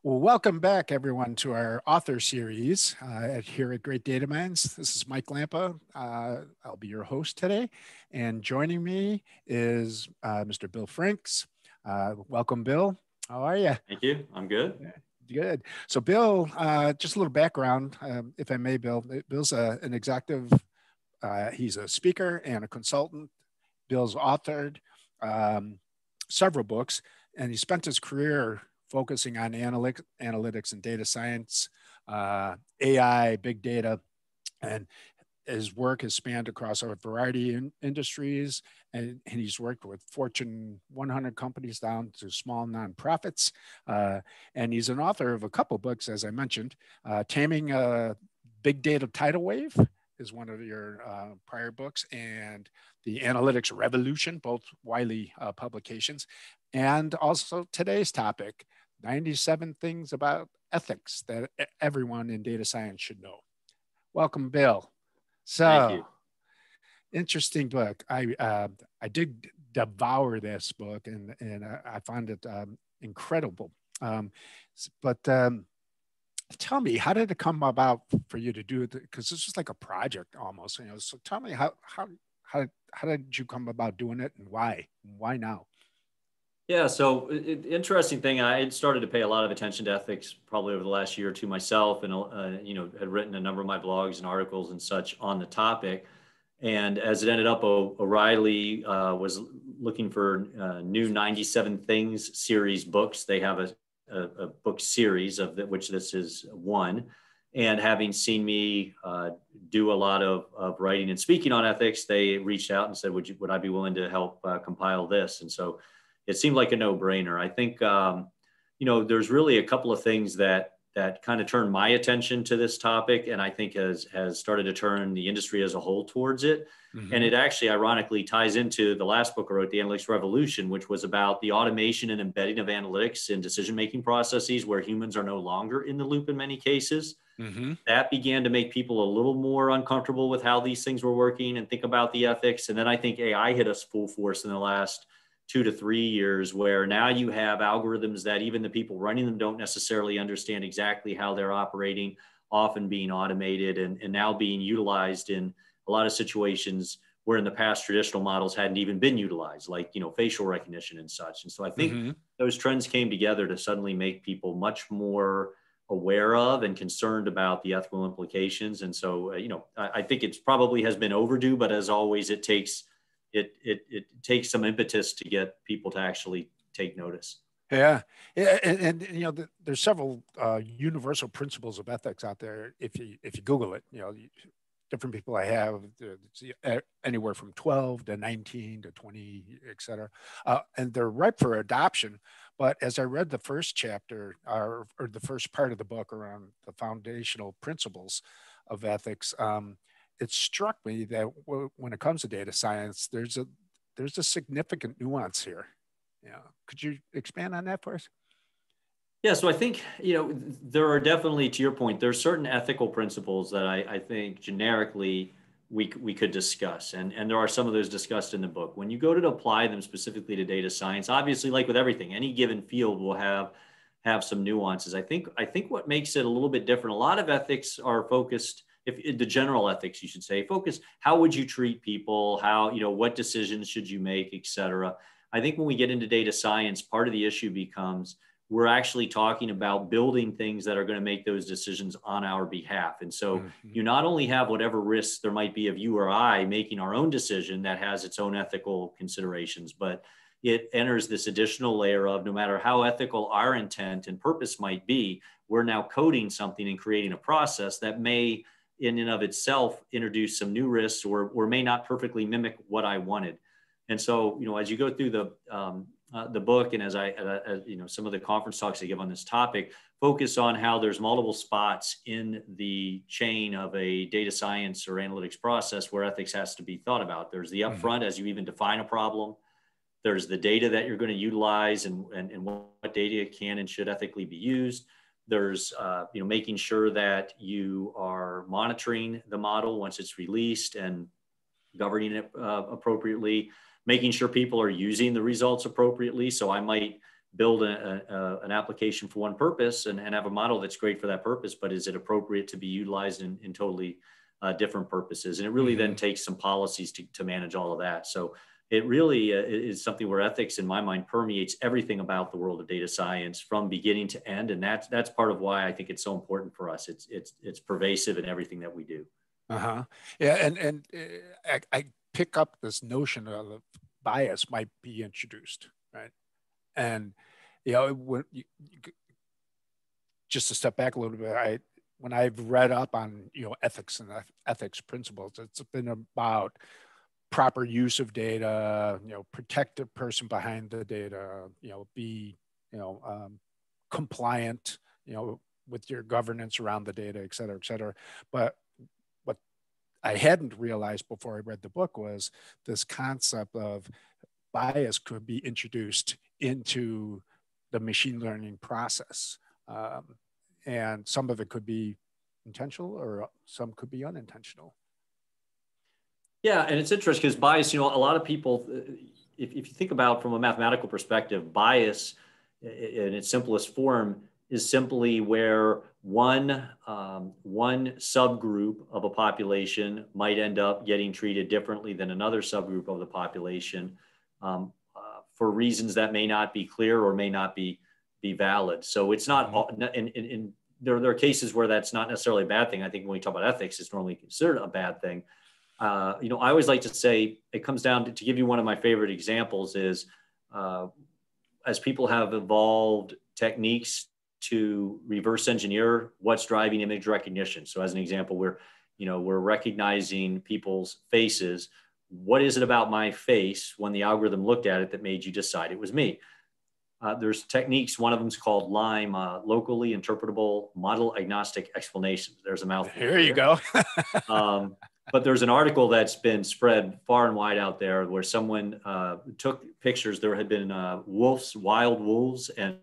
Well, welcome back, everyone, to our author series here at Great Data Minds. This is Mike Lampa. I'll be your host today. And joining me is Mr. Bill Franks. Welcome, Bill. How are you? Thank you. I'm good. Good. So, Bill, just a little background, if I may, Bill. Bill's an executive. He's a speaker and a consultant. Bill's authored several books, and he spent his career focusing on analytics and data science, AI, big data, and his work has spanned across a variety of industries, and he's worked with Fortune 100 companies down to small nonprofits. And he's an author of a couple books, as I mentioned. Taming a Big Data Tidal Wave is one of your prior books, and The Analytics Revolution, both Wiley publications. And also today's topic, 97 things about ethics that everyone in data science should know. Welcome, Bill. Thank you. Interesting book. I did devour this book, and I found it incredible. But tell me, how did it come about for you to do it? Because this was like a project almost. So tell me how did you come about doing it, and why? Why now? Yeah, so interesting thing. I had started to pay a lot of attention to ethics probably over the last year or two myself, and had written a number of my blogs and articles and such on the topic. And as it ended up, O'Reilly was looking for new 97 Things series books. They have a book series of which this is one. And having seen me do a lot of writing and speaking on ethics, they reached out and said, would I be willing to help compile this? And so it seemed like a no-brainer. I think, there's really a couple of things that kind of turned my attention to this topic, and I think has started to turn the industry as a whole towards it. Mm-hmm. And it actually ironically ties into the last book I wrote, The Analytics Revolution, which was about the automation and embedding of analytics in decision-making processes where humans are no longer in the loop in many cases. Mm-hmm. That began to make people a little more uncomfortable with how these things were working and think about the ethics. And then I think AI hit us full force in the last 2 to 3 years, where now you have algorithms that even the people running them don't necessarily understand exactly how they're operating, often being automated and now being utilized in a lot of situations where in the past traditional models hadn't even been utilized, like, facial recognition and such. And so I think those trends came together to suddenly make people much more aware of and concerned about the ethical implications. And so, I think it's probably has been overdue, but as always, it takes some impetus to get people to actually take notice. Yeah. And there's several universal principles of ethics out there. If you Google it, different people I have, anywhere from 12 to 19 to 20, et cetera. And they're ripe for adoption. But as I read the first chapter or the first part of the book around the foundational principles of ethics, it struck me that when it comes to data science, there's a significant nuance here. Could you expand on that for us? Yeah, so I think, there are definitely, to your point, there are certain ethical principles that I think generically we could discuss. And there are some of those discussed in the book. When you go to apply them specifically to data science, obviously, like with everything, any given field will have some nuances. I think what makes it a little bit different, a lot of ethics are focused, if the general ethics, you should say, focus, how would you treat people? How, what decisions should you make, et cetera. I think when we get into data science, part of the issue becomes we're actually talking about building things that are going to make those decisions on our behalf. And so you not only have whatever risks there might be of you or I making our own decision that has its own ethical considerations, but it enters this additional layer of no matter how ethical our intent and purpose might be, we're now coding something and creating a process that may in and of itself introduce some new risks or may not perfectly mimic what I wanted. And so, as you go through the book and as some of the conference talks I give on this topic, focus on how there's multiple spots in the chain of a data science or analytics process where ethics has to be thought about. There's the upfront as you even define a problem. There's the data that you're going to utilize and what data can and should ethically be used. There's making sure that you are monitoring the model once it's released and governing it appropriately, making sure people are using the results appropriately. So I might build an application for one purpose and have a model that's great for that purpose, but is it appropriate to be utilized in totally different purposes? And it really then takes some policies to manage all of that. So it really is something where ethics, in my mind, permeates everything about the world of data science from beginning to end. And that's part of why I think it's so important for us. It's pervasive in everything that we do. Yeah, and I pick up this notion of bias might be introduced, right? And when just to step back a little bit, when I've read up on ethics and ethics principles, it's been about proper use of data, protect the person behind the data, be compliant, with your governance around the data, et cetera, et cetera. But what I hadn't realized before I read the book was this concept of bias could be introduced into the machine learning process. And some of it could be intentional or some could be unintentional. Yeah, and it's interesting because bias, a lot of people, if you think about from a mathematical perspective, bias in its simplest form is simply where one subgroup of a population might end up getting treated differently than another subgroup of the population for reasons that may not be clear or may not be valid. So it's not, there are cases where that's not necessarily a bad thing. I think when we talk about ethics, it's normally considered a bad thing. I always like to say it comes down to give you one of my favorite examples is as people have evolved techniques to reverse engineer what's driving image recognition. So as an example, we're recognizing people's faces. What is it about my face when the algorithm looked at it that made you decide it was me? There's techniques. One of them is called LIME, locally interpretable model agnostic explanations. There's a mouthful. Here you go. But there's an article that's been spread far and wide out there where someone took pictures. There had been wild wolves and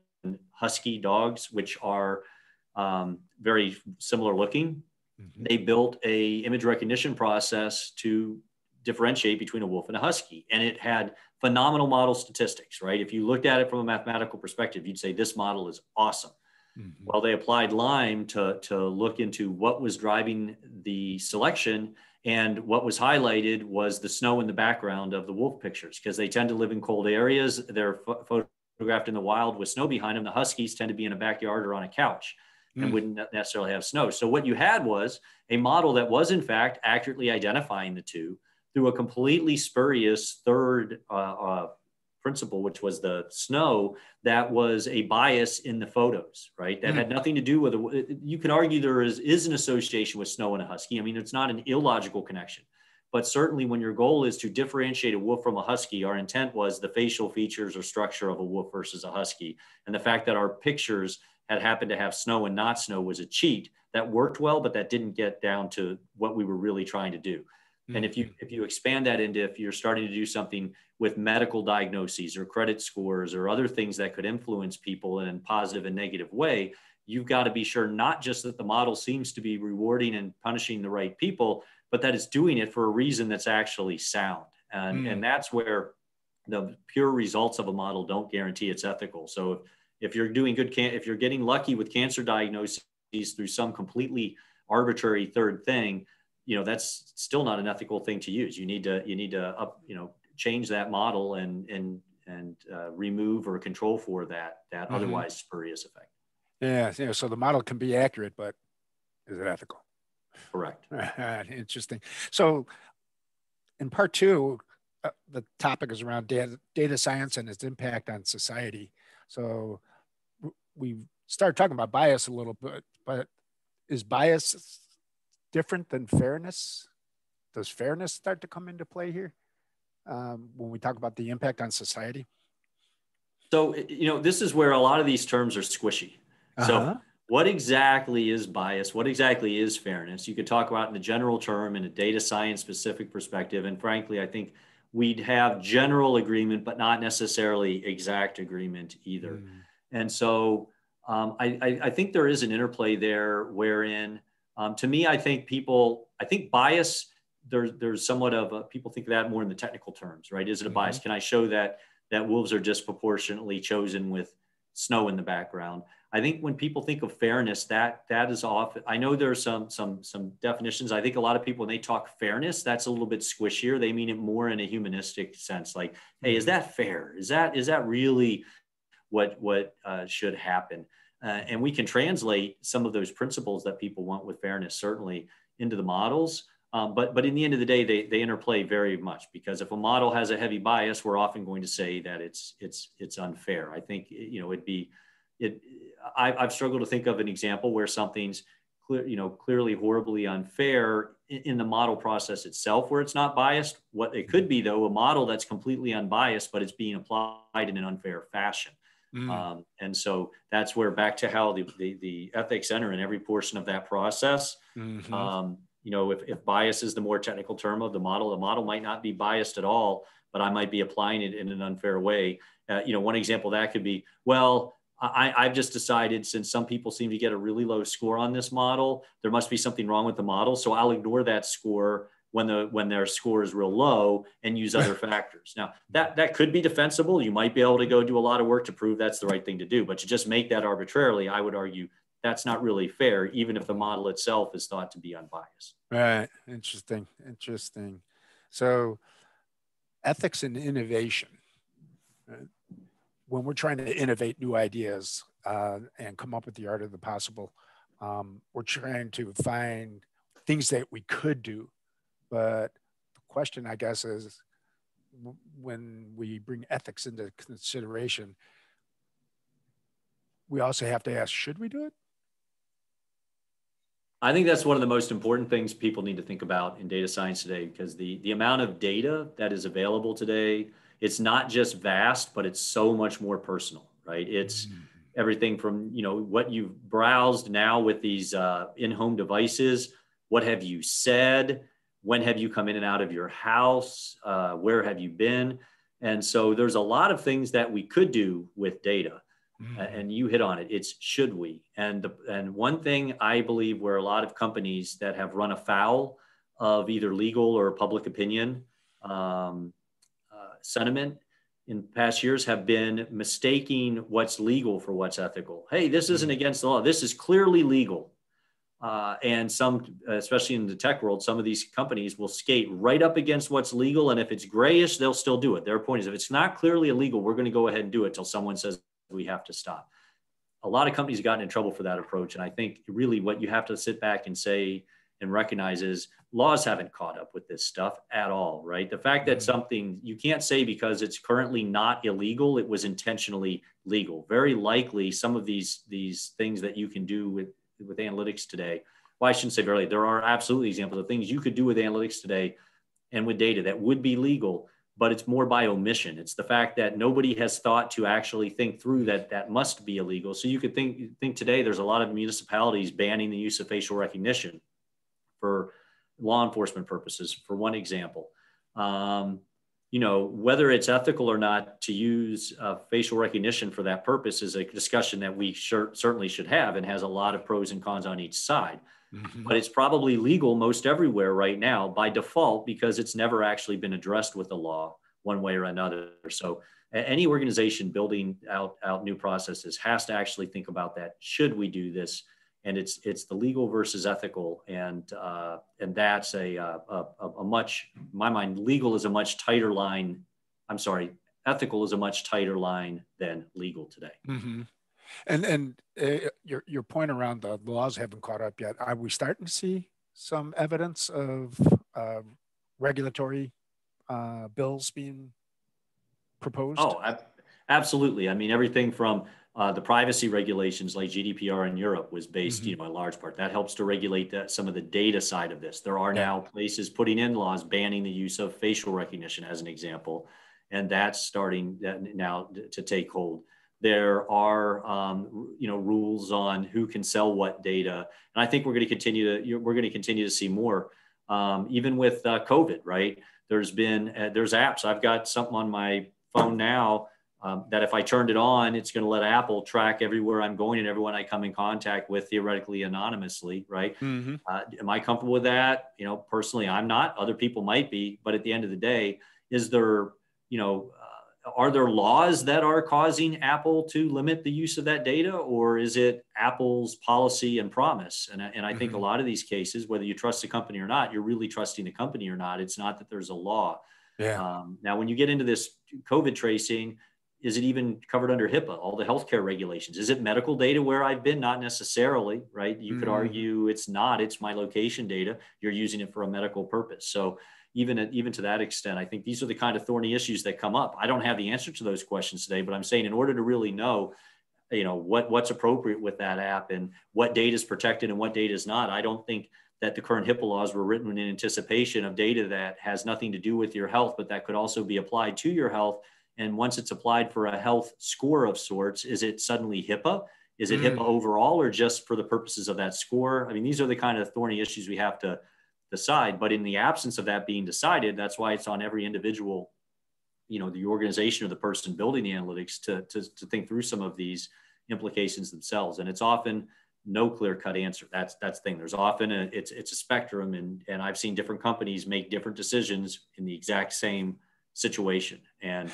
husky dogs, which are very similar looking. Mm-hmm. They built a image recognition process to differentiate between a wolf and a husky. And it had phenomenal model statistics, right? If you looked at it from a mathematical perspective, you'd say this model is awesome. Mm-hmm. Well, they applied LIME to look into what was driving the selection. And what was highlighted was the snow in the background of the wolf pictures, because they tend to live in cold areas. They're photographed in the wild with snow behind them. The huskies tend to be in a backyard or on a couch and wouldn't necessarily have snow. So what you had was a model that was in fact accurately identifying the two through a completely spurious third principle, which was the snow, that was a bias in the photos, right? That had nothing to do with it. You could argue there is an association with snow and a husky. I mean, it's not an illogical connection, but certainly when your goal is to differentiate a wolf from a husky, our intent was the facial features or structure of a wolf versus a husky. And the fact that our pictures had happened to have snow and not snow was a cheat that worked well, but that didn't get down to what we were really trying to do. And if you expand that into, if you're starting to do something with medical diagnoses or credit scores or other things that could influence people in a positive and negative way, you've got to be sure not just that the model seems to be rewarding and punishing the right people, but that it's doing it for a reason that's actually sound. And that's where the pure results of a model don't guarantee it's ethical. So if you're doing good, if you're getting lucky with cancer diagnoses through some completely arbitrary third thing, that's still not an ethical thing to use. You need to change that model and remove or control for that otherwise spurious effect. Yeah. So the model can be accurate, but is it ethical? Correct. Interesting. So in part two, the topic is around data science and its impact on society. So we started talking about bias a little bit, but is bias different than fairness? Does fairness start to come into play here when we talk about the impact on society? So, this is where a lot of these terms are squishy. So what exactly is bias? What exactly is fairness? You could talk about in the general term in a data science specific perspective. And frankly, I think we'd have general agreement, but not necessarily exact agreement either. And so I think there is an interplay there wherein to me, I think bias, there's somewhat of people think of that more in the technical terms, right? Is it a bias? Can I show that that wolves are disproportionately chosen with snow in the background. I think when people think of fairness, that is often, I know there's some definitions. I think a lot of people, when they talk fairness, that's a little bit squishier. They mean it more in a humanistic sense. Like, hey, is that fair? Is that really what should happen? And we can translate some of those principles that people want with fairness certainly into the models. But in the end of the day, they interplay very much, because if a model has a heavy bias, we're often going to say that it's unfair. I think, I've struggled to think of an example where something's clearly horribly unfair in the model process itself, where it's not biased. What it could be, though, a model that's completely unbiased, but it's being applied in an unfair fashion. And so that's where, back to how the ethics enter in every portion of that process. If bias is the more technical term of the model might not be biased at all, but I might be applying it in an unfair way. One example that could be, well, I've just decided, since some people seem to get a really low score on this model, there must be something wrong with the model. So I'll ignore that score when their score is real low and use other factors. Now, that could be defensible. You might be able to go do a lot of work to prove that's the right thing to do, but to just make that arbitrarily, I would argue that's not really fair, even if the model itself is thought to be unbiased. Right. Interesting. So ethics and innovation. When we're trying to innovate new ideas and come up with the art of the possible, we're trying to find things that we could do. But the question, I guess, is when we bring ethics into consideration, we also have to ask, should we do it? I think that's one of the most important things people need to think about in data science today, because the amount of data that is available today, it's not just vast, but it's so much more personal, right? It's everything from, what you've browsed now with these in-home devices. What have you said? When have you come in and out of your house? Where have you been? And so there's a lot of things that we could do with data. And you hit on it. It's should we? And one thing I believe, where a lot of companies that have run afoul of either legal or public opinion sentiment in past years, have been mistaking what's legal for what's ethical. Hey, this isn't against the law. This is clearly legal. And some, especially in the tech world, some of these companies will skate right up against what's legal. And if it's grayish, they'll still do it. Their point is, if it's not clearly illegal, we're going to go ahead and do it till someone says we have to stop. A lot of companies have gotten in trouble for that approach. And I think really what you have to sit back and say and recognize is laws haven't caught up with this stuff at all, right? The fact that something, you can't say because it's currently not illegal, it was intentionally legal. Very likely some of these things that you can do with analytics today, well, I shouldn't say very, there are absolutely examples of things you could do with analytics today and with data that would be legal, but it's more by omission. It's the fact that nobody has thought to actually think through that must be illegal. So you could think today there's a lot of municipalities banning the use of facial recognition for law enforcement purposes, for one example. Whether it's ethical or not to use facial recognition for that purpose is a discussion that we certainly should have, and has a lot of pros and cons on each side. But it's probably legal most everywhere right now by default, because it's never actually been addressed with the law one way or another. So any organization building out new processes has to actually think about that. Should we do this? And it's the legal versus ethical, and that's a much, in my mind, legal is a much tighter line. I'm sorry, ethical is a much tighter line than legal today. And your point around the laws haven't caught up yet. Are we starting to see some evidence of regulatory bills being proposed? Oh, absolutely. I mean, everything from the privacy regulations like GDPR in Europe was based, in large part. That helps to regulate some of the data side of this. There are now places putting in laws banning the use of facial recognition, as an example, and that's starting now to take hold. There are, rules on who can sell what data, and I think we're going to continue to see more, even with COVID. Right? There's apps. I've got something on my phone now that if I turned it on, it's going to let Apple track everywhere I'm going and everyone I come in contact with, theoretically anonymously. Right? Am I comfortable with that? Personally, I'm not. Other people might be, but at the end of the day, is there, are there laws that are causing Apple to limit the use of that data, or is it Apple's policy and promise? And I think a lot of these cases, whether you trust the company or not, you're really trusting the company or not. It's not that there's a law. Yeah. Now, when you get into this COVID tracing, is it even covered under HIPAA, all the healthcare regulations? Is it medical data where I've been? Not necessarily, right? You could argue it's not, it's my location data. You're using it for a medical purpose. So even to that extent, I think these are the kind of thorny issues that come up. I don't have the answer to those questions today, but I'm saying in order to really know, what's appropriate with that app and what data is protected and what data is not, I don't think that the current HIPAA laws were written in anticipation of data that has nothing to do with your health, but that could also be applied to your health. And once it's applied for a health score of sorts, is it suddenly HIPAA? Is it HIPAA overall, or just for the purposes of that score? I mean, these are the kind of thorny issues we have to decide. But in the absence of that being decided, that's why it's on every individual, the organization or the person building the analytics to think through some of these implications themselves. And it's often no clear-cut answer. That's the thing. There's often it's a spectrum, and I've seen different companies make different decisions in the exact same situation. And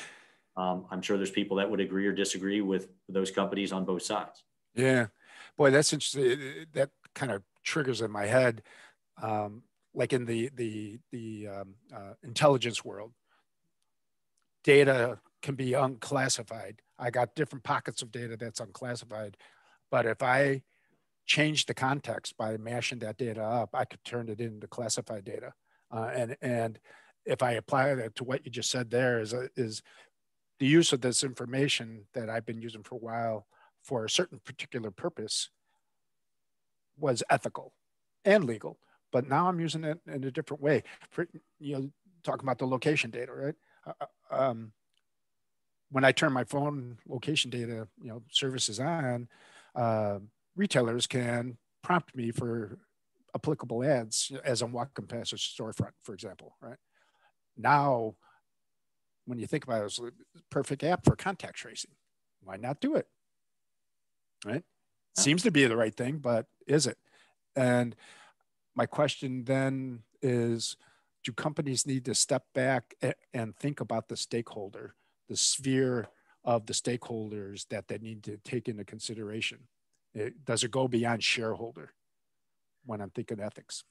I'm sure there's people that would agree or disagree with those companies on both sides. Yeah, boy, that's interesting. That kind of triggers in my head, like in the intelligence world, data can be unclassified. I got different pockets of data that's unclassified, but if I change the context by mashing that data up, I could turn it into classified data. And if I apply that to what you just said, there is the use of this information that I've been using for a while for a certain particular purpose was ethical and legal, but now I'm using it in a different way. For, talking about the location data, right? When I turn my phone location data, services on, retailers can prompt me for applicable ads as I'm walking past a storefront, for example, right? Now, when you think about it, it's a perfect app for contact tracing. Why not do it? Right? Seems to be the right thing, but is it? And my question then is, do companies need to step back and think about the stakeholder, the sphere of the stakeholders that they need to take into consideration? Does it go beyond shareholder when I'm thinking ethics?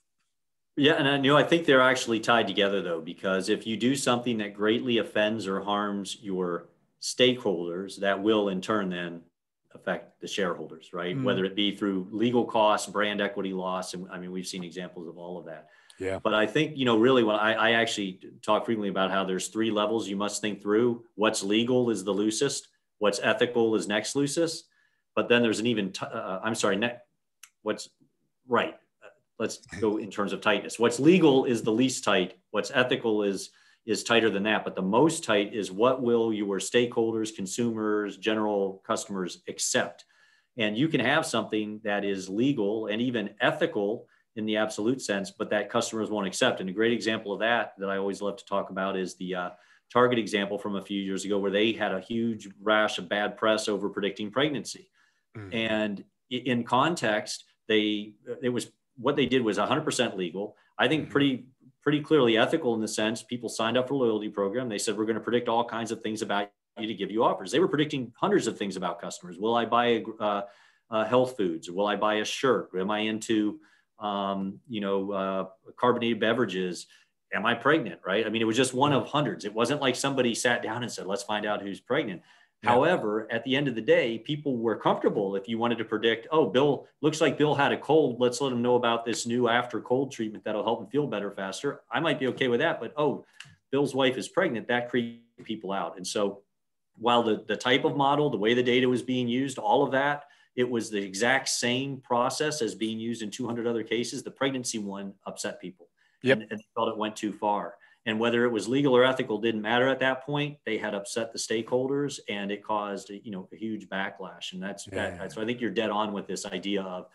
Yeah, and I think they're actually tied together, though, because if you do something that greatly offends or harms your stakeholders, that will in turn then affect the shareholders, right? Whether it be through legal costs, brand equity loss. And I mean, we've seen examples of all of that. Yeah. But I think, really when I actually talk frequently about how there's 3 levels you must think through. What's legal is the loosest. What's ethical is next loosest. But then there's an even, what's right. Let's go in terms of tightness. What's legal is the least tight. What's ethical is tighter than that. But the most tight is what will your stakeholders, consumers, general customers accept. And you can have something that is legal and even ethical in the absolute sense, but that customers won't accept. And a great example of that I always love to talk about is the Target example from a few years ago, where they had a huge rash of bad press over predicting pregnancy. And in context, what they did was 100% legal. I think pretty clearly ethical in the sense people signed up for a loyalty program. They said, we're going to predict all kinds of things about you to give you offers. They were predicting hundreds of things about customers. Will I buy health foods? Will I buy a shirt? Am I into, carbonated beverages? Am I pregnant? Right. I mean, it was just one of hundreds. It wasn't like somebody sat down and said, let's find out who's pregnant. Yeah. However, at the end of the day, people were comfortable if you wanted to predict, looks like Bill had a cold. Let's let him know about this new after cold treatment that'll help him feel better faster. I might be okay with that, but Bill's wife is pregnant. That creeped people out. And so while the type of model, the way the data was being used, all of that, it was the exact same process as being used in 200 other cases. The pregnancy one upset people. Yep. And felt it went too far. And whether it was legal or ethical didn't matter at that point. They had upset the stakeholders, and it caused a huge backlash. And that's that. So I think you're dead on with this idea of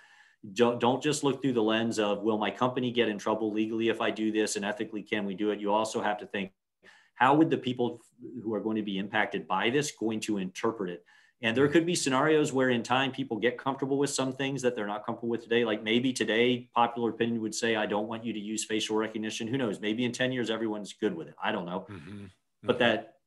don't just look through the lens of, will my company get in trouble legally if I do this, and ethically can we do it? You also have to think, how would the people who are going to be impacted by this going to interpret it? And there could be scenarios where in time people get comfortable with some things that they're not comfortable with today. Like maybe today, popular opinion would say, I don't want you to use facial recognition. Who knows? Maybe in 10 years, everyone's good with it. I don't know. But that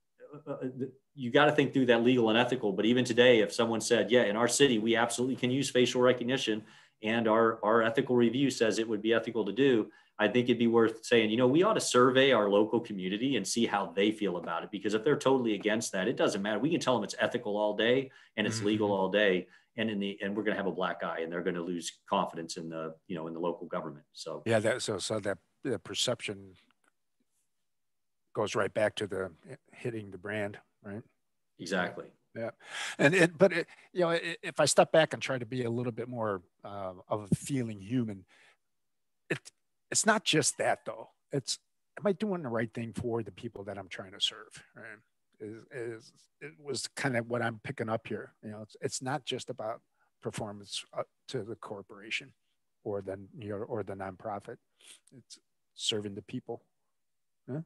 you got to think through that legal and ethical. But even today, if someone said, yeah, in our city, we absolutely can use facial recognition, and our ethical review says it would be ethical to do, I think it'd be worth saying, we ought to survey our local community and see how they feel about it. Because if they're totally against that, it doesn't matter. We can tell them it's ethical all day and it's legal all day. And we're going to have a black eye, and they're going to lose confidence in the local government. So yeah, so that the perception goes right back to the hitting the brand, right? Exactly. Yeah, but if I step back and try to be a little bit more of a feeling human, it's not just that though. It's, am I doing the right thing for the people that I'm trying to serve? Right? It was kind of what I'm picking up here. It's not just about performance to the corporation or the or the nonprofit. It's serving the people. Yeah.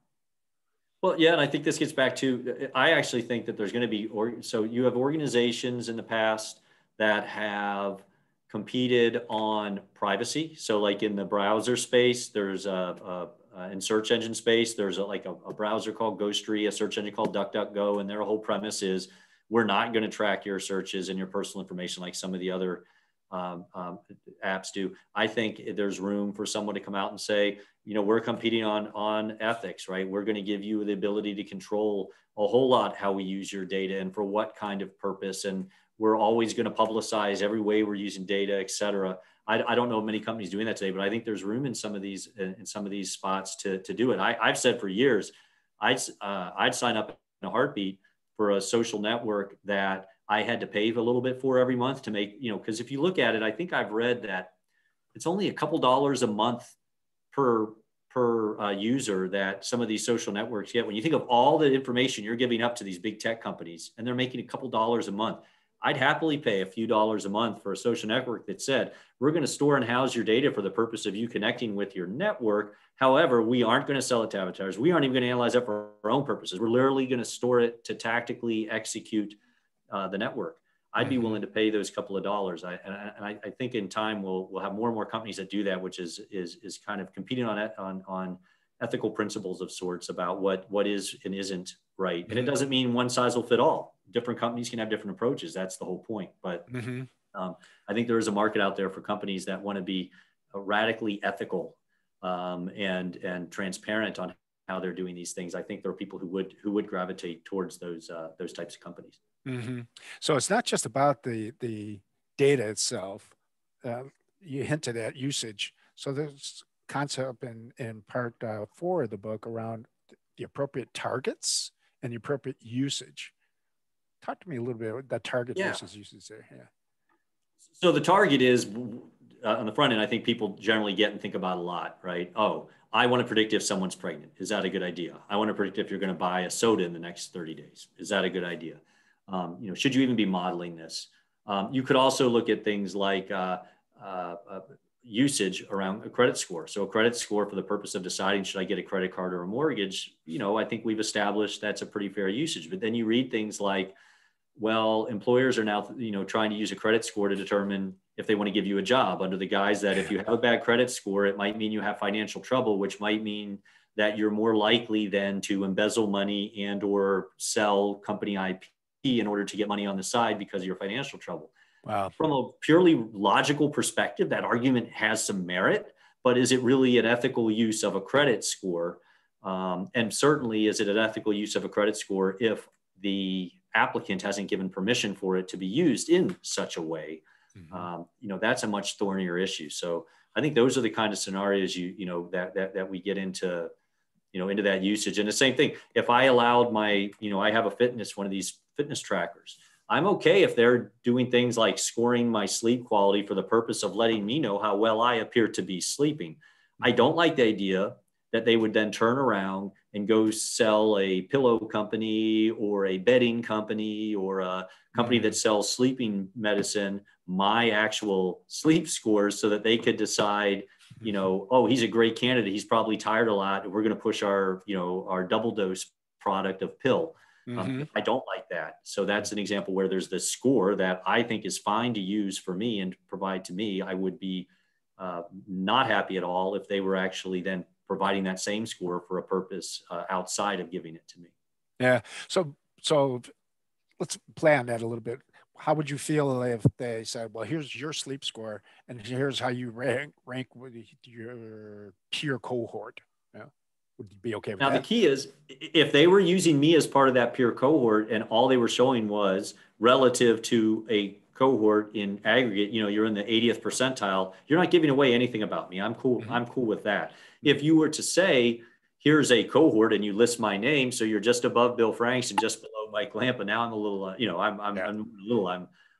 Well, yeah, and I think this gets back to, I actually think that there's going to be, so you have organizations in the past that have competed on privacy. So like in the browser space, there's in search engine space, there's a browser called Ghostery, a search engine called DuckDuckGo, and their whole premise is we're not going to track your searches and your personal information like some of the other apps do. I think there's room for someone to come out and say, we're competing on ethics, right? We're going to give you the ability to control a whole lot how we use your data and for what kind of purpose. And we're always going to publicize every way we're using data, et cetera. I don't know many companies doing that today, but I think there's room in some of these spots to do it. I've said for years, I'd sign up in a heartbeat for a social network that I had to pay a little bit for every month to make, because if you look at it, I think I've read that it's only a couple dollars a month per user that some of these social networks get. When you think of all the information you're giving up to these big tech companies and they're making a couple dollars a month, I'd happily pay a few dollars a month for a social network that said, we're going to store and house your data for the purpose of you connecting with your network. However, we aren't going to sell it to advertisers. We aren't even going to analyze it for our own purposes. We're literally going to store it to tactically execute the network. I'd be willing to pay those couple of dollars. I think in time we'll have more and more companies that do that, which is kind of competing on ethical principles of sorts about what is and isn't right. And it doesn't mean one size will fit all. Different companies can have different approaches. That's the whole point. But I think there is a market out there for companies that want to be radically ethical and transparent on how they're doing these things. I think there are people who would gravitate towards those types of companies. So it's not just about the data itself. You hinted at usage. So there's concept in part 4 of the book around the appropriate targets and the appropriate usage. Talk to me a little bit about that target versus usage there. Yeah. So the target is on the front end. I think people generally get and think about a lot, right? Oh, I want to predict if someone's pregnant. Is that a good idea? I want to predict if you're going to buy a soda in the next 30 days. Is that a good idea? Should you even be modeling this? You could also look at things like usage around a credit score. So a credit score for the purpose of deciding, should I get a credit card or a mortgage? I think we've established that's a pretty fair usage. But then you read things like, well, employers are now, trying to use a credit score to determine if they want to give you a job under the guise that if you have a bad credit score, it might mean you have financial trouble, which might mean that you're more likely then to embezzle money and or sell company IP in order to get money on the side because of your financial trouble. Wow. From a purely logical perspective, that argument has some merit, but is it really an ethical use of a credit score? And certainly, is it an ethical use of a credit score if the applicant hasn't given permission for it to be used in such a way? That's a much thornier issue. So I think those are the kind of scenarios that we get into, into that usage. And the same thing, if I allowed I have one of these fitness trackers. I'm okay if they're doing things like scoring my sleep quality for the purpose of letting me know how well I appear to be sleeping. I don't like the idea that they would then turn around and go sell a pillow company or a bedding company or a company that sells sleeping medicine my actual sleep scores so that they could decide, oh, he's a great candidate. He's probably tired a lot. We're going to push our double dose product of pill. I don't like that. So that's an example where there's this score that I think is fine to use for me and provide to me. I would be not happy at all if they were actually then providing that same score for a purpose outside of giving it to me. Yeah. So So let's play on that a little bit. How would you feel if they said, well, here's your sleep score and here's how you rank with your peer cohort? Yeah. Would you be okay with Now, the that? key is if they were using me as part of that peer cohort and all they were showing was relative to a cohort in aggregate, you're in the 80th percentile, you're not giving away anything about me. I'm cool. Mm-hmm. I'm cool with that. Mm-hmm. If you were to say, here's a cohort and you list my name, so you're just above Bill Franks and just below Mike Lampa, now I'm a little,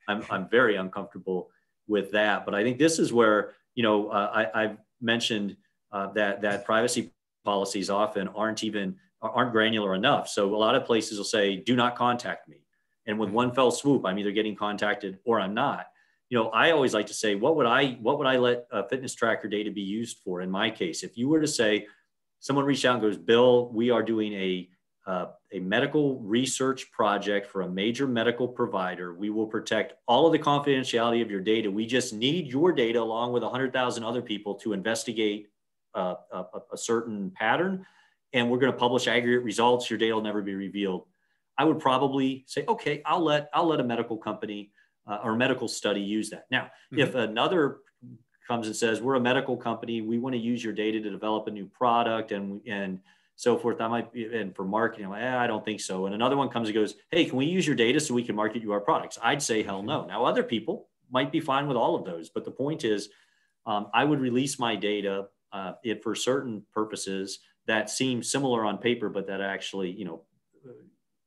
I'm very uncomfortable with that. But I think this is where, I've mentioned that privacy policies often aren't granular enough. So a lot of places will say, do not contact me. And with one fell swoop, I'm either getting contacted or I'm not. I always like to say, what would I let fitness tracker data be used for? In my case, if you were to say, someone reached out and goes, Bill, we are doing a medical research project for a major medical provider. We will protect all of the confidentiality of your data. We just need your data along with 100,000 other people to investigate a certain pattern, and we're going to publish aggregate results. Your data will never be revealed. I would probably say, okay, I'll let a medical company or a medical study use that. Now, if another comes and says, we're a medical company, we want to use your data to develop a new product and so forth, I might be, and for marketing, I'm like, I don't think so. And another one comes and goes, hey, can we use your data so we can market you our products? I'd say, hell no. Now, other people might be fine with all of those, but the point is, I would release my data for certain purposes that seem similar on paper, but that actually,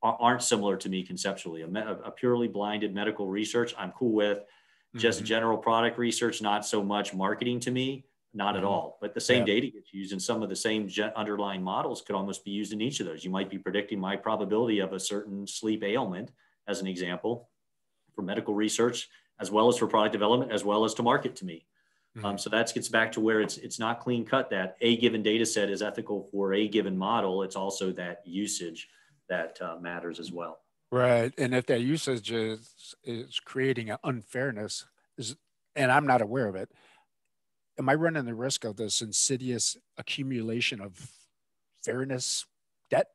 aren't similar to me conceptually. A purely blinded medical research, I'm cool with. Just general product research, not so much. Marketing to me, not at all. But the same data gets used, and some of the same underlying models could almost be used in each of those. You might be predicting my probability of a certain sleep ailment, as an example, for medical research, as well as for product development, as well as to market to me. So that gets back to where it's not clean cut that a given data set is ethical for a given model. It's also that usage that matters as well. Right. And if that usage is creating an unfairness, and I'm not aware of it, am I running the risk of this insidious accumulation of fairness debt?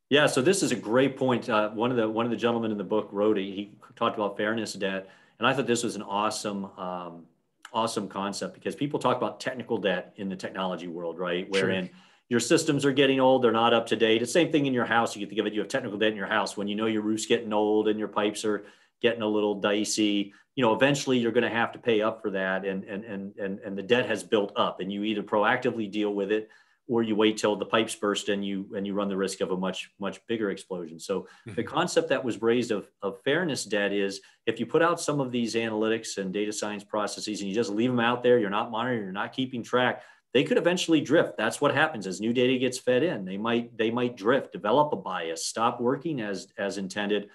Yeah, so this is a great point. One of the gentlemen in the book wrote it. He talked about fairness debt, and I thought this was an awesome concept, because people talk about technical debt in the technology world, right? Wherein your systems are getting old, they're not up to date. It's the same thing in your house. You get to give it, you have technical debt in your house when your roof's getting old and your pipes are getting a little dicey. Eventually you're going to have to pay up for that, and the debt has built up, and you either proactively deal with it or you wait till the pipes burst and you run the risk of a much bigger explosion. So the concept that was raised of fairness debt is, if you put out some of these analytics and data science processes and you just leave them out there, you're not monitoring, you're not keeping track, they could eventually drift. That's what happens as new data gets fed in. They might drift, develop a bias, stop working as intended.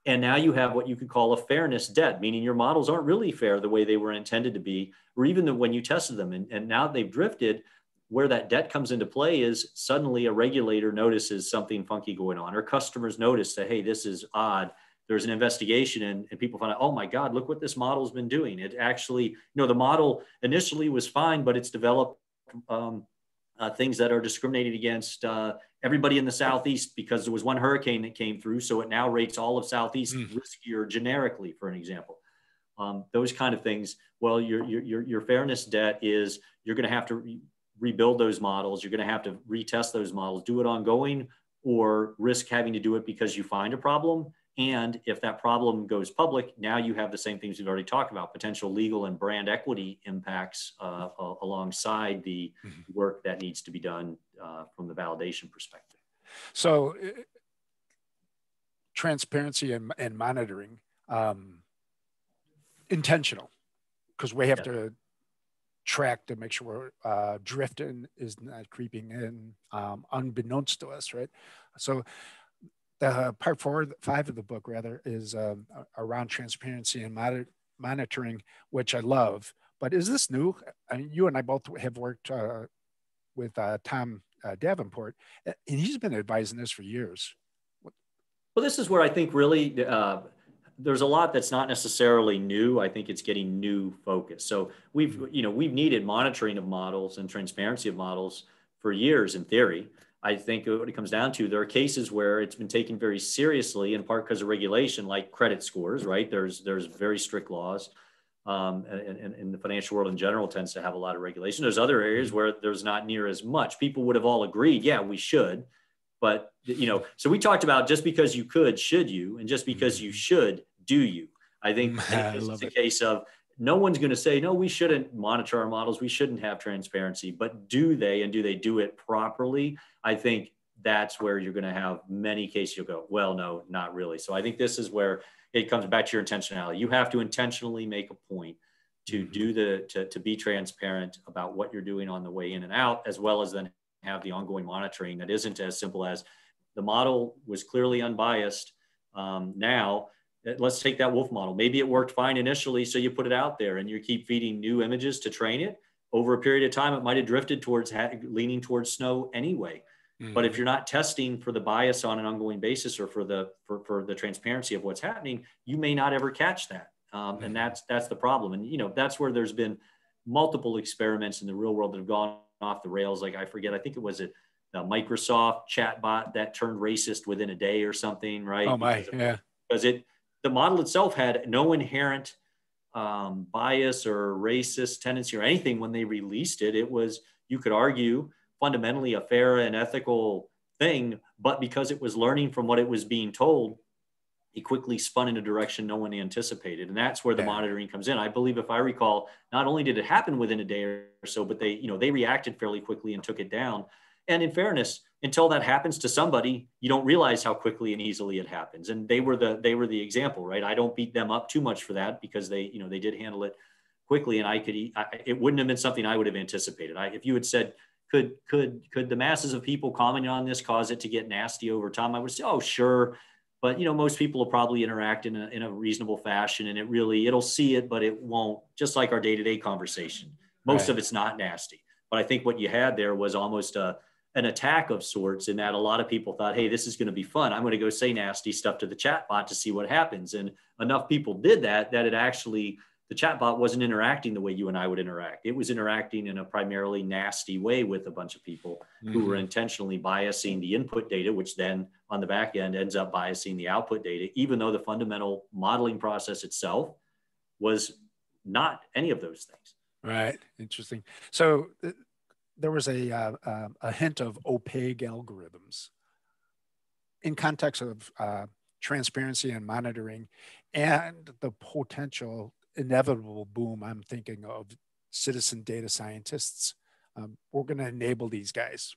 And now you have what you could call a fairness debt, meaning your models aren't really fair the way they were intended to be, or even when you tested them. And now they've drifted. Where that debt comes into play is suddenly a regulator notices something funky going on, or customers notice that, hey, this is odd. There's an investigation, and people find out, oh my God, look what this model's been doing. It actually, the model initially was fine, but it's developed things that are discriminated against everybody in the Southeast because there was one hurricane that came through. So it now rates all of Southeast riskier generically, for an example. Those kind of things. Well, your fairness debt is you're going to have to rebuild those models. You're going to have to retest those models, do it ongoing, or risk having to do it because you find a problem. And if that problem goes public, now you have the same things we've already talked about, potential legal and brand equity impacts alongside the work that needs to be done from the validation perspective. So transparency and monitoring, intentional, because we have to track to make sure drifting is not creeping in unbeknownst to us, right? So the part 5 of the book rather is around transparency and monitoring, which I love. But is this new? I mean, you and I both have worked with Tom Davenport, and he's been advising this for years. Well, this is where I think really there's a lot that's not necessarily new. I think it's getting new focus. So we've needed monitoring of models and transparency of models for years in theory. I think what it comes down to, there are cases where it's been taken very seriously, in part because of regulation, like credit scores, right? There's very strict laws. And the financial world in general tends to have a lot of regulation. There's other areas where there's not near as much. People would have all agreed, yeah, we should. But, so we talked about just because you could, should you? And just because you should, do you? I think it's a case of no one's going to say, no, we shouldn't monitor our models. We shouldn't have transparency. But do they, and do they do it properly? I think that's where you're going to have many cases you'll go, well, no, not really. So I think this is where it comes back to your intentionality. You have to intentionally make a point to do to be transparent about what you're doing on the way in and out, as well as then have the ongoing monitoring that isn't as simple as the model was clearly unbiased. Now, let's take that wolf model. Maybe it worked fine initially, so you put it out there and you keep feeding new images to train it. Over a period of time, it might have drifted towards leaning towards snow anyway. But if you're not testing for the bias on an ongoing basis or for the transparency of what's happening, you may not ever catch that. And that's the problem. And, that's where there's been multiple experiments in the real world that have gone off the rails. Like, I think it was a Microsoft chatbot that turned racist within a day or something, right? Oh my, because the model itself had no inherent bias or racist tendency or anything when they released it. It was, you could argue, fundamentally a fair and ethical thing, but because it was learning from what it was being told, it quickly spun in a direction no one anticipated. And that's where the monitoring comes in. I believe, if I recall, not only did it happen within a day or so, but they reacted fairly quickly and took it down. And in fairness, until that happens to somebody, you don't realize how quickly and easily it happens. And they were the example, right? I don't beat them up too much for that, because they did handle it quickly. And it wouldn't have been something I would have anticipated. If you had said, could the masses of people commenting on this cause it to get nasty over time, I would say, oh, sure. But, most people will probably interact in a reasonable fashion, and it'll see it, but it won't, just like our day-to-day conversation. Most of it's not nasty. But I think what you had there was almost an attack of sorts, in that a lot of people thought, hey, this is going to be fun. I'm going to go say nasty stuff to the chatbot to see what happens. And enough people did that the chatbot wasn't interacting the way you and I would interact. It was interacting in a primarily nasty way with a bunch of people who were intentionally biasing the input data, which then on the back end ends up biasing the output data, even though the fundamental modeling process itself was not any of those things. Right. Interesting. So there was a hint of opaque algorithms in context of transparency and monitoring, and the potential inevitable boom. I'm thinking of citizen data scientists. We're going to enable these guys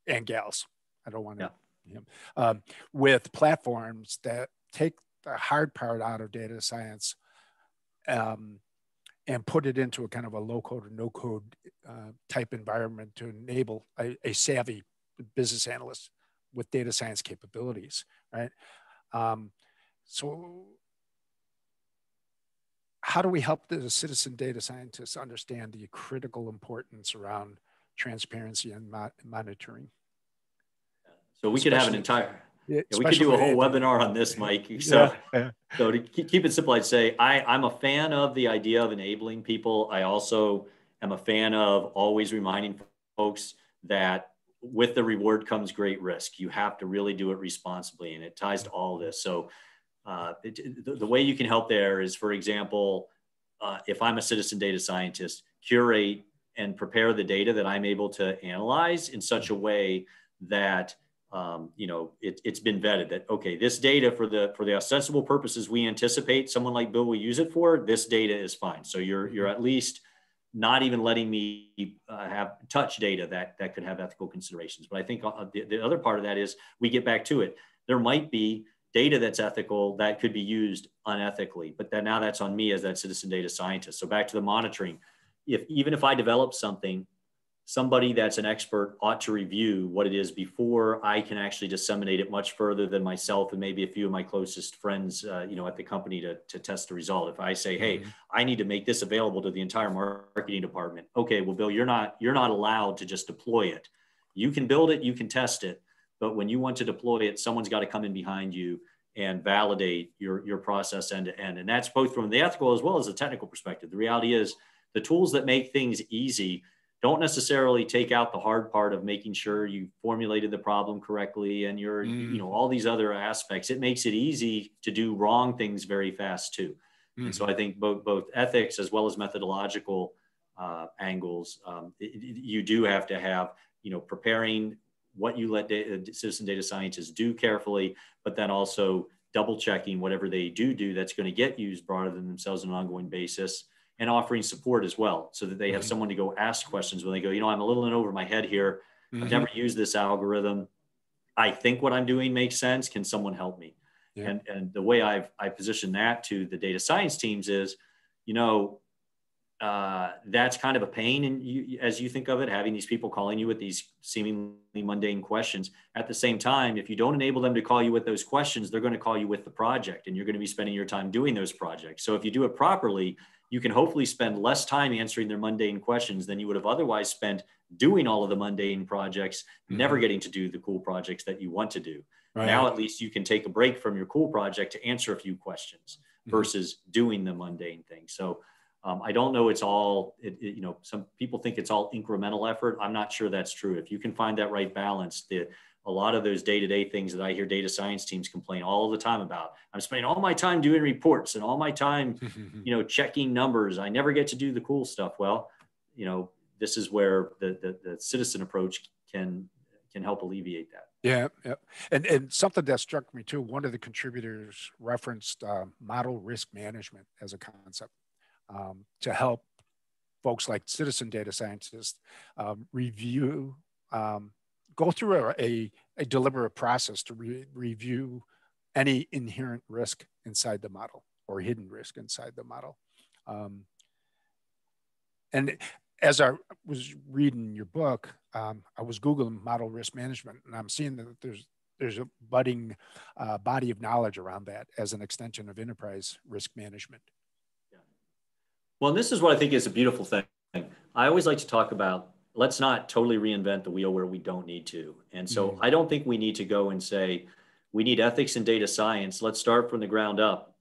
and gals. I don't want to, with platforms that take the hard part out of data science and put it into a kind of a low code or no code type environment to enable a savvy business analyst with data science capabilities, right? So how do we help the citizen data scientists understand the critical importance around transparency and monitoring? So we could have an entire, we could do a whole webinar on this, Mike. So, so to keep it simple, I'd say I'm a fan of the idea of enabling people. I also am a fan of always reminding folks that with the reward comes great risk. You have to really do it responsibly, and it ties to all this. So the way you can help there is, for example, if I'm a citizen data scientist, curate and prepare the data that I'm able to analyze in such a way that it's been vetted, that, okay, this data for the ostensible purposes we anticipate someone like Bill will use it for, this data is fine. So you're at least not even letting me have touch data that could have ethical considerations. But I think the other part of that is we get back to it. There might be data that's ethical that could be used unethically, but then now that's on me as that citizen data scientist. So back to the monitoring. Even if I develop something, somebody that's an expert ought to review what it is before I can actually disseminate it much further than myself and maybe a few of my closest friends, at the company to test the result. If I say, hey, I need to make this available to the entire marketing department. Okay, well, Bill, you're not allowed to just deploy it. You can build it, you can test it, but when you want to deploy it, someone's got to come in behind you and validate your process end to end. And that's both from the ethical as well as the technical perspective. The reality is the tools that make things easy, don't necessarily take out the hard part of making sure you formulated the problem correctly and you're, all these other aspects. It makes it easy to do wrong things very fast too. And so I think both ethics as well as methodological angles, you do have to have, preparing what you let citizen data scientists do carefully, but then also double checking whatever they do that's going to get used broader than themselves on an ongoing basis, and offering support as well, so that they have someone to go ask questions when they go, I'm a little in over my head here. I've never used this algorithm. I think what I'm doing makes sense. Can someone help me? Yeah. And the way I position that to the data science teams is, that's kind of a pain. And as you think of it, having these people calling you with these seemingly mundane questions. At the same time, if you don't enable them to call you with those questions, they're going to call you with the project, and you're going to be spending your time doing those projects. So if you do it properly, you can hopefully spend less time answering their mundane questions than you would have otherwise spent doing all of the mundane projects, never getting to do the cool projects that you want to do. Right. Now, at least you can take a break from your cool project to answer a few questions versus doing the mundane thing. So I don't know, it's all, some people think it's all incremental effort. I'm not sure that's true. If you can find that right balance, a lot of those day-to-day things that I hear data science teams complain all the time about. I'm spending all my time doing reports and all my time, checking numbers. I never get to do the cool stuff. Well, this is where the citizen approach can help alleviate that. Yeah. And something that struck me too, one of the contributors referenced model risk management as a concept to help folks like citizen data scientists review, go through a deliberate process to review any inherent risk inside the model or hidden risk inside the model. And as I was reading your book, I was Googling model risk management, and I'm seeing that there's a budding body of knowledge around that as an extension of enterprise risk management. Yeah. Well, this is what I think is a beautiful thing. I always like to talk about, let's not totally reinvent the wheel where we don't need to. And so I don't think we need to go and say, we need ethics and data science. Let's start from the ground up.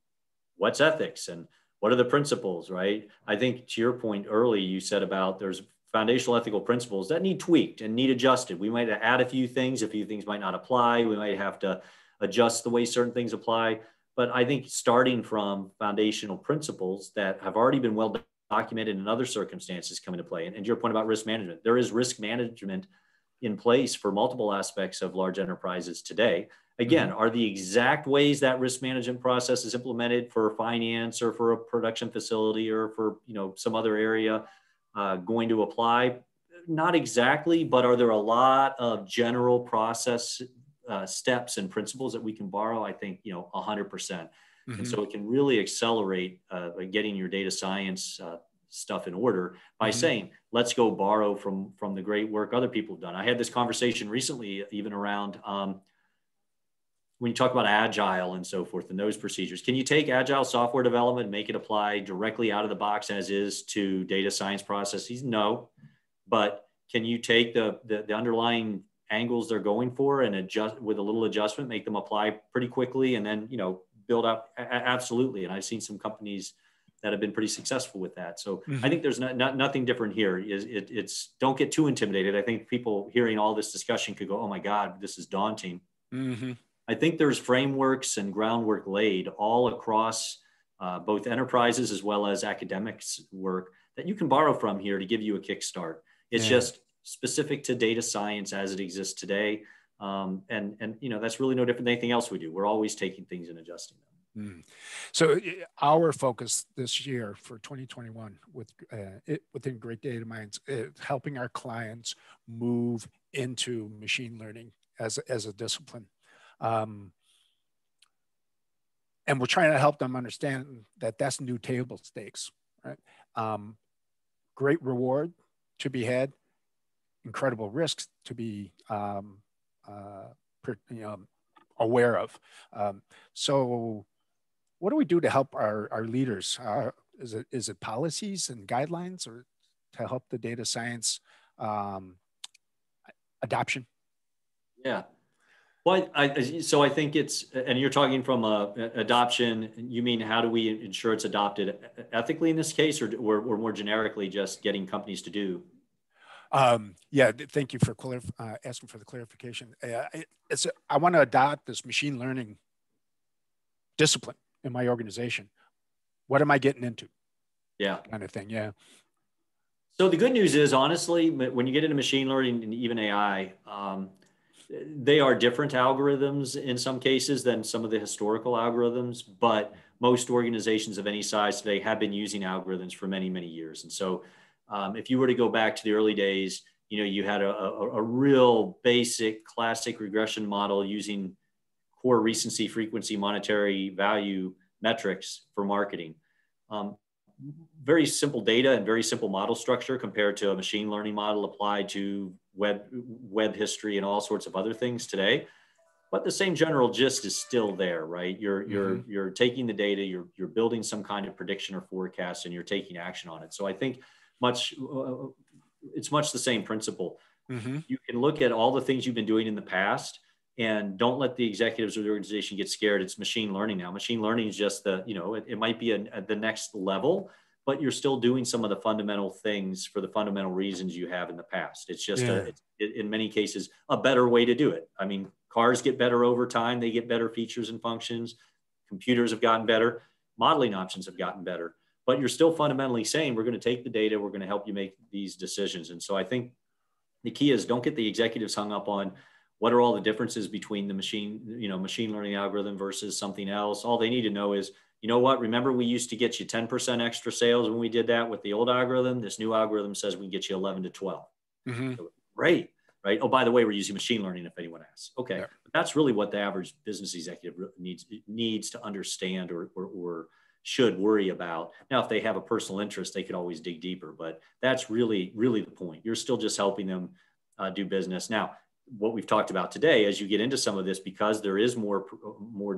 What's ethics and what are the principles, right? I think to your point early, you said about there's foundational ethical principles that need tweaked and need adjusted. We might add a few things might not apply. We might have to adjust the way certain things apply. But I think starting from foundational principles that have already been well documented in other circumstances come into play. And your point about risk management, there is risk management in place for multiple aspects of large enterprises today. Again, are the exact ways that risk management process is implemented for finance or for a production facility or for some other area going to apply? Not exactly, but are there a lot of general process steps and principles that we can borrow? I think 100%. And so it can really accelerate getting your data science stuff in order by saying, let's go borrow from the great work other people have done. I had this conversation recently, even around when you talk about Agile and so forth and those procedures. Can you take Agile software development and make it apply directly out of the box as is to data science processes? No. But can you take the underlying angles they're going for and adjust with a little adjustment, make them apply pretty quickly and then, build up? Absolutely. And I've seen some companies that have been pretty successful with that. So I think there's nothing different here. It's don't get too intimidated. I think people hearing all this discussion could go, oh my God, this is daunting. I think there's frameworks and groundwork laid all across both enterprises as well as academics work that you can borrow from here to give you a kickstart. It's just specific to data science as it exists today. And that's really no different than anything else we do. We're always taking things and adjusting them. So our focus this year for 2021 within Great Data Minds, helping our clients move into machine learning as a discipline. And we're trying to help them understand that that's new table stakes, right? Great reward to be had, incredible risks to be aware of. So what do we do to help our leaders? Is it policies and guidelines, or to help the data science adoption? Yeah. Well, so I think it's, and you're talking from adoption, you mean how do we ensure it's adopted ethically in this case, or more generically just getting companies to do? Yeah, thank you for asking for the clarification. I want to adopt this machine learning discipline in my organization. What am I getting into? Yeah. Kind of thing. Yeah. So the good news is, honestly, when you get into machine learning and even AI, they are different algorithms in some cases than some of the historical algorithms, but most organizations of any size today have been using algorithms for many, many years. And so if you were to go back to the early days, you had a real basic classic regression model using core recency, frequency, monetary value metrics for marketing. Very simple data and very simple model structure compared to a machine learning model applied to web history and all sorts of other things today. But the same general gist is still there, right? You're taking the data, you're building some kind of prediction or forecast, and you're taking action on it. So I think it's much the same principle. Mm-hmm. You can look at all the things you've been doing in the past, and don't let the executives of the organization get scared. It's machine learning now. Machine learning is just it might be the next level, but you're still doing some of the fundamental things for the fundamental reasons you have in the past. It's just in many cases, a better way to do it. I mean, cars get better over time. They get better features and functions. Computers have gotten better. Modeling options have gotten better, but you're still fundamentally saying, we're going to take the data, we're going to help you make these decisions. And so I think the key is, don't get the executives hung up on what are all the differences between the machine learning algorithm versus something else. All they need to know is, you know what, remember we used to get you 10% extra sales when we did that with the old algorithm. This new algorithm says we can get you 11 to 12. Mm-hmm. So, great, right? Oh, by the way, we're using machine learning if anyone asks. Okay, yeah. But that's really what the average business executive needs to understand or should worry about. Now, if they have a personal interest, they could always dig deeper, but that's really, really the point. You're still just helping them do business. Now, what we've talked about today, as you get into some of this, because there is more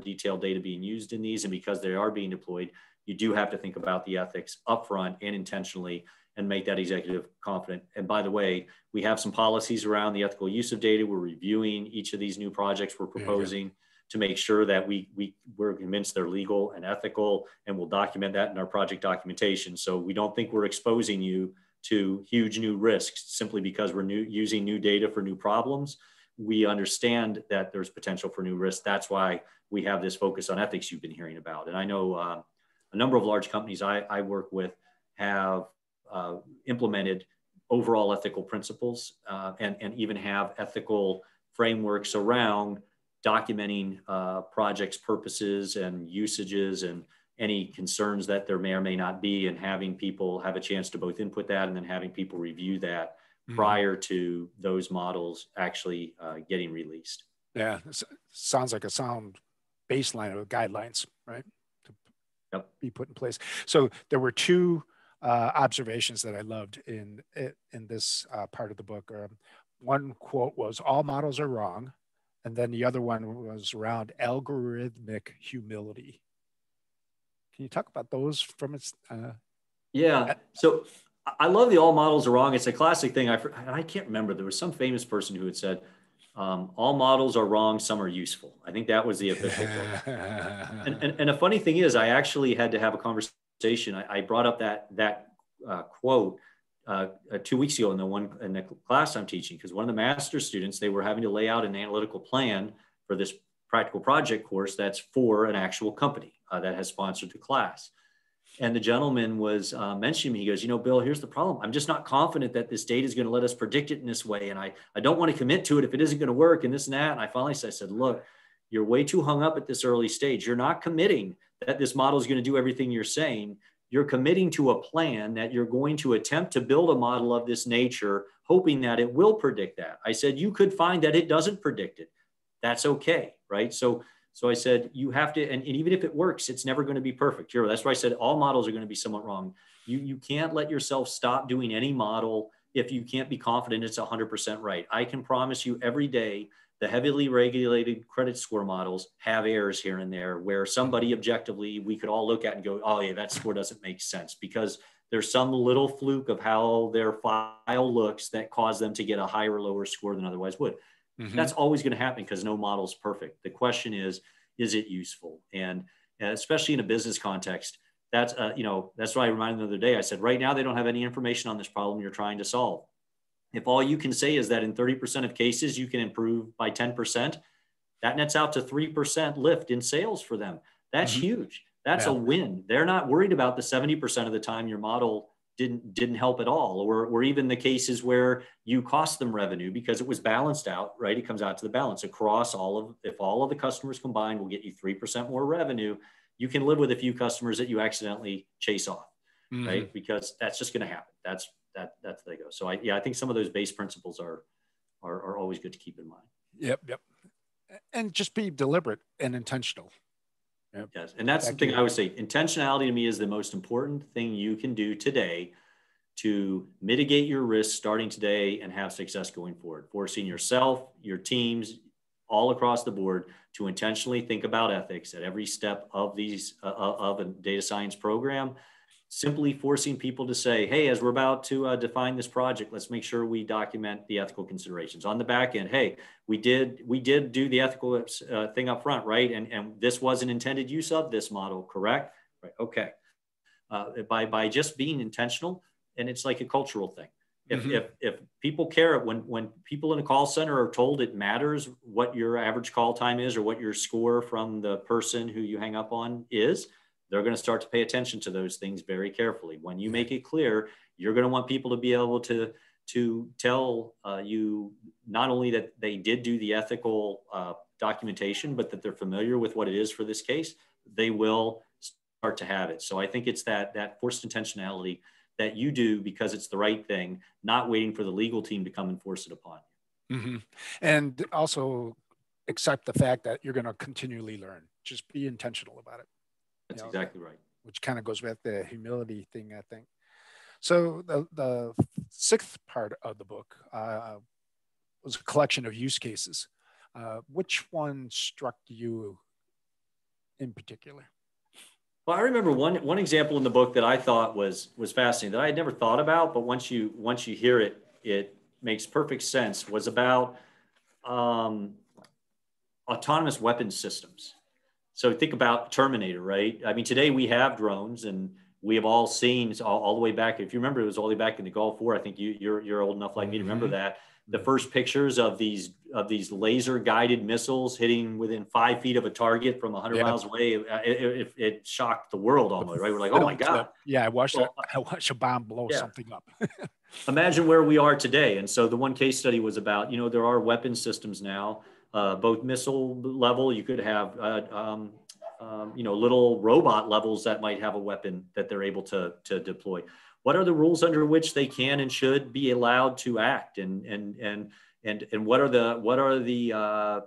detailed data being used in these, and because they are being deployed, you do have to think about the ethics upfront and intentionally, and make that executive confident. And by the way, we have some policies around the ethical use of data. We're reviewing each of these new projects we're proposing to make sure that we're convinced they're legal and ethical, and we'll document that in our project documentation. So we don't think we're exposing you to huge new risks simply because we're using new data for new problems. We understand that there's potential for new risks. That's why we have this focus on ethics you've been hearing about. And I know a number of large companies I work with have implemented overall ethical principles and even have ethical frameworks around documenting projects' purposes and usages and any concerns that there may or may not be, and having people have a chance to both input that and then having people review that prior to those models actually getting released. Yeah, sounds like a sound baseline of guidelines, right? To be put in place. So there were two observations that I loved in this part of the book. One quote was, "All models are wrong," and then the other one was around algorithmic humility. Can you talk about those from its? Yeah. So I love the all models are wrong. It's a classic thing. I can't remember. There was some famous person who had said, all models are wrong, some are useful. I think that was the official quote. And a funny thing is, I actually had to have a conversation. I brought up that quote 2 weeks ago in the class I'm teaching, because one of the master's students, they were having to lay out an analytical plan for this practical project course that's for an actual company that has sponsored the class. And the gentleman was mentioning me. He goes, Bill, here's the problem. I'm just not confident that this data is going to let us predict it in this way. And I don't want to commit to it if it isn't going to work and this and that. And I finally said, look, you're way too hung up at this early stage. You're not committing that this model is going to do everything you're saying. You're committing to a plan that you're going to attempt to build a model of this nature, hoping that it will predict that. I said, you could find that it doesn't predict it. That's okay, right? So I said, you have to, and even if it works, it's never going to be perfect. That's why I said all models are going to be somewhat wrong. You can't let yourself stop doing any model if you can't be confident it's 100% right. I can promise you every day, the heavily regulated credit score models have errors here and there where somebody objectively, we could all look at and go, oh yeah, that score doesn't make sense, because there's some little fluke of how their file looks that caused them to get a higher or lower score than otherwise would. Mm-hmm. That's always going to happen because no model is perfect. The question is it useful? And especially in a business context, that's why I reminded them the other day. I said, right now, they don't have any information on this problem you're trying to solve. If all you can say is that in 30% of cases, you can improve by 10%, that nets out to 3% lift in sales for them. That's huge. That's a win. They're not worried about the 70% of the time your model didn't help at all, or even the cases where you cost them revenue because it was balanced out, right? It comes out to the balance across if all of the customers combined will get you 3% more revenue, you can live with a few customers that you accidentally chase off, right? Because that's just going to happen. That's they go. So I think some of those base principles are always good to keep in mind. Yep. And just be deliberate and intentional. Yep. Yes. And that's the thing I would say. Intentionality to me is the most important thing you can do today to mitigate your risk starting today and have success going forward. Forcing yourself, your teams, all across the board to intentionally think about ethics at every step of of a data science program. Simply forcing people to say, hey, as we're about to define this project, let's make sure we document the ethical considerations. On the back end, hey, we did do the ethical thing up front, right? And this was an intended use of this model, correct? Right. Okay. By just being intentional, and it's like a cultural thing. If people care, when people in a call center are told it matters what your average call time is or what your score from the person who you hang up on is, they're going to start to pay attention to those things very carefully. When you make it clear, you're going to want people to be able to tell you not only that they did do the ethical documentation, but that they're familiar with what it is for this case, they will start to have it. So I think it's that forced intentionality that you do because it's the right thing, not waiting for the legal team to come and force it upon you. And also accept the fact that you're going to continually learn. Just be intentional about it. That's exactly right. Which kind of goes back to the humility thing, I think. So the sixth part of the book was a collection of use cases. Which one struck you in particular? Well, I remember one example in the book that I thought was fascinating that I had never thought about, but once you hear it, it makes perfect sense. Was about autonomous weapons systems. So think about Terminator, right? I mean, today we have drones, and we have all seen all the way back. If you remember, it was all the way back in the Gulf War. I think you're old enough like me to remember that. The first pictures of these laser guided missiles hitting within 5 feet of a target from 100 miles away, it shocked the world almost, right? We're like, oh my God. Yeah, I watched a bomb blow something up. Imagine where we are today. And so the one case study was about, there are weapon systems now, both missile level. You could have, little robot levels that might have a weapon that they're able to deploy. What are the rules under which they can and should be allowed to act, and what are the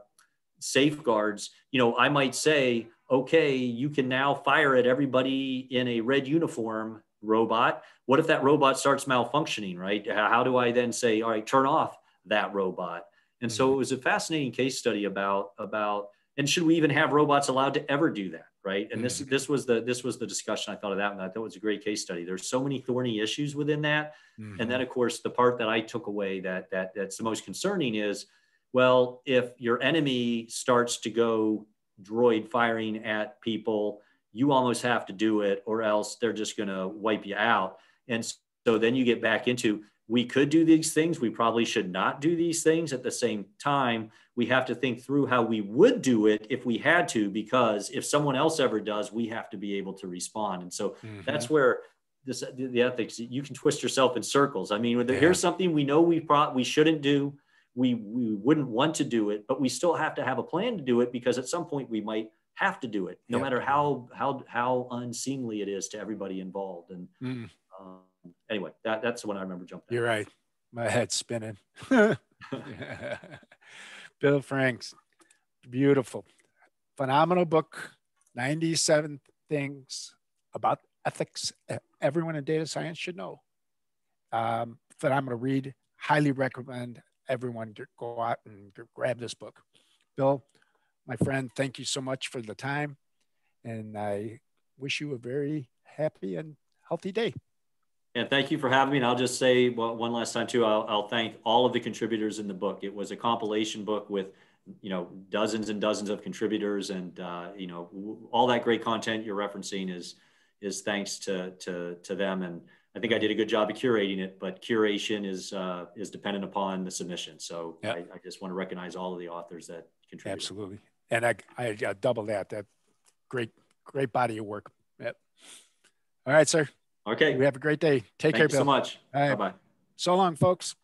safeguards? I might say, okay, you can now fire at everybody in a red uniform robot. What if that robot starts malfunctioning, right? How do I then say, all right, turn off that robot? And so it was a fascinating case study about, and should we even have robots allowed to ever do that, right? And this was the discussion I thought of that, and I thought it was a great case study. There's so many thorny issues within that, and then of course the part that I took away that's the most concerning is, well, if your enemy starts to go droid firing at people, you almost have to do it, or else they're just going to wipe you out. And so then you get back into, we could do these things. We probably should not do these things. At the same time, we have to think through how we would do it if we had to, because if someone else ever does, we have to be able to respond. And so that's where the ethics, you can twist yourself in circles. I mean, here's something we know we shouldn't do. We wouldn't want to do it, but we still have to have a plan to do it, because at some point we might have to do it, no matter how unseemly it is to everybody involved. And anyway, that's the one I remember jumping. You're right. My head's spinning. Bill Franks, beautiful, phenomenal book, 97 things about ethics everyone in data science should know. Phenomenal read. Highly recommend everyone go out and grab this book. Bill, my friend, thank you so much for the time, and I wish you a very happy and healthy day. And thank you for having me. And I'll just say one last time too, I'll thank all of the contributors in the book. It was a compilation book with, dozens and dozens of contributors, and, all that great content you're referencing is thanks to them. And I think I did a good job of curating it, but curation is dependent upon the submission. So Yep. I just want to recognize all of the authors that contributed. Absolutely. And I double that. Great body of work. Yep. All right, sir. Okay. You have a great day. Take care, Thank you Bill. so much. All right. Bye-bye. So long, folks.